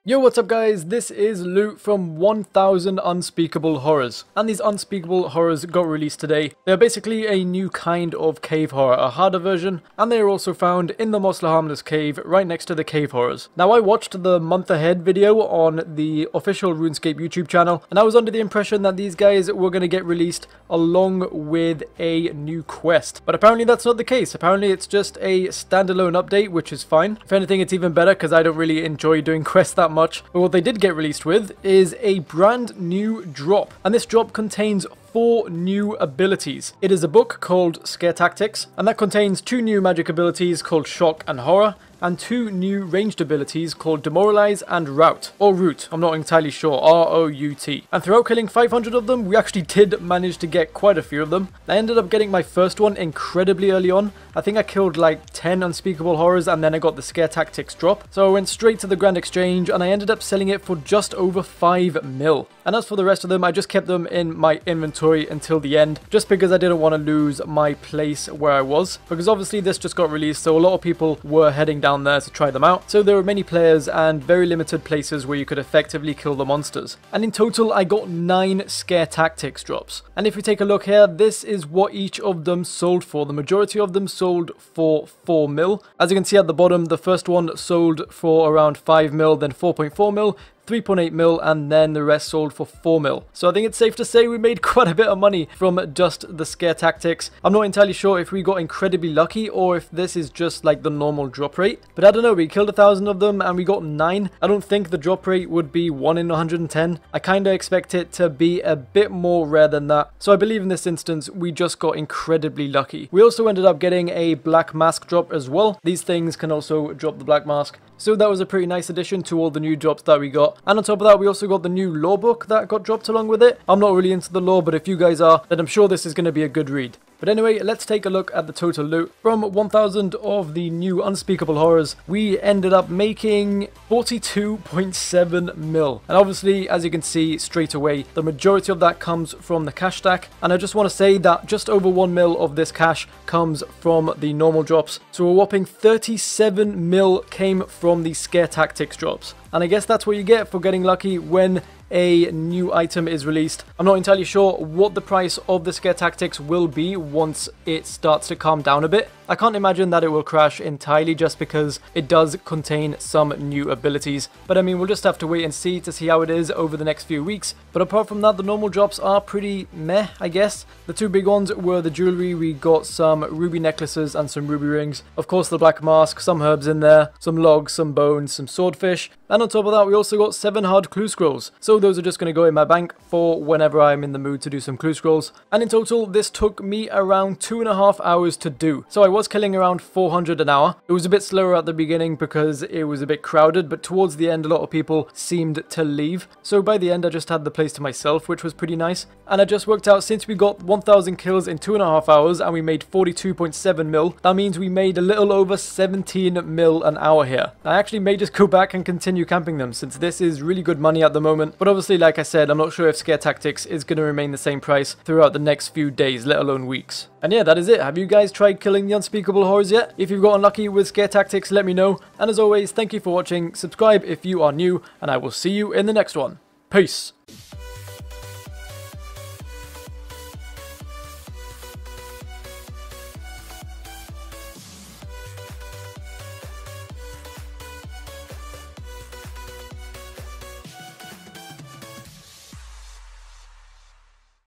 Yo, what's up guys? This is Loot from 1000 Unspeakable Horrors. And these Unspeakable Horrors got released today. They're basically a new kind of cave horror, a harder version, and they are also found in the Mostly Harmless cave right next to the cave horrors. Now I watched the month ahead video on the official Runescape YouTube channel, and I was under the impression that these guys were going to get released along with a new quest. But apparently that's not the case. Apparently it's just a standalone update, which is fine. If anything, it's even better because I don't really enjoy doing quests that much. But what they did get released with is a brand new drop, and this drop contains 4 new abilities. It is a book called Scare Tactics, and that contains 2 new magic abilities called Shock and Horror, and 2 new ranged abilities called Demoralize and Rout, or Root, I'm not entirely sure, R-O-U-T. And throughout killing 500 of them, we actually did manage to get quite a few of them. I ended up getting my first one incredibly early on. I think I killed like 10 Unspeakable Horrors, and then I got the Scare Tactics drop. So I went straight to the Grand Exchange, and I ended up selling it for just over 5 mil. And as for the rest of them, I just kept them in my inventory until the end, just because I didn't want to lose my place where I was, because obviously this just got released, so a lot of people were heading down there to try them out. So there were many players and very limited places where you could effectively kill the monsters. And in total, I got 9 Scare Tactics drops. And if we take a look here, this is what each of them sold for. The majority of them sold for 4 mil. As you can see at the bottom, the first one sold for around 5 mil, then 4.4 mil, 3.8 mil, and then the rest sold for 4 mil. So I think it's safe to say we made quite a bit of money from just the Scare Tactics. I'm not entirely sure if we got incredibly lucky or if this is just like the normal drop rate. But I don't know, we killed 1,000 of them and we got 9. I don't think the drop rate would be 1 in 110. I kind of expect it to be a bit more rare than that. So I believe in this instance, we just got incredibly lucky. We also ended up getting a black mask drop as well. These things can also drop the black mask. So that was a pretty nice addition to all the new drops that we got. And on top of that, we also got the new lore book that got dropped along with it. I'm not really into the lore, but if you guys are, then I'm sure this is going to be a good read. But anyway, let's take a look at the total loot. From 1000 of the new Unspeakable Horrors, we ended up making 42.7 mil. And obviously, as you can see straight away, the majority of that comes from the cash stack. And I just want to say that just over 1 mil of this cash comes from the normal drops. So a whopping 37 mil came from the Scare Tactics drops. And I guess that's what you get for getting lucky when a new item is released. I'm not entirely sure what the price of the Scare Tactics will be once it starts to calm down a bit. I can't imagine that it will crash entirely just because it does contain some new abilities. But I mean, we'll just have to wait and see to see how it is over the next few weeks. But apart from that, the normal drops are pretty meh, I guess. The 2 big ones were the jewelry. We got some ruby necklaces and some ruby rings. Of course, the black mask, some herbs in there, some logs, some bones, some swordfish. And on top of that, we also got 7 hard clue scrolls. So those are just going to go in my bank for whenever I'm in the mood to do some clue scrolls. And in total, this took me around 2.5 hours to do. So I was killing around 400 an hour. It was a bit slower at the beginning because it was a bit crowded, but towards the end, a lot of people seemed to leave. So by the end, I just had the place to myself, which was pretty nice. And I just worked out, since we got 1,000 kills in 2.5 hours and we made 42.7 mil, that means we made a little over 17 mil an hour here. I actually may just go back and continue camping them, since this is really good money at the moment. But obviously, like I said, I'm not sure if Scare Tactics is going to remain the same price throughout the next few days, let alone weeks. And yeah, that is it. Have you guys tried killing the Unspeakable Horrors yet? If you've gotten lucky with Scare Tactics, let me know. And as always, thank you for watching. Subscribe if you are new, and I will see you in the next one. Peace.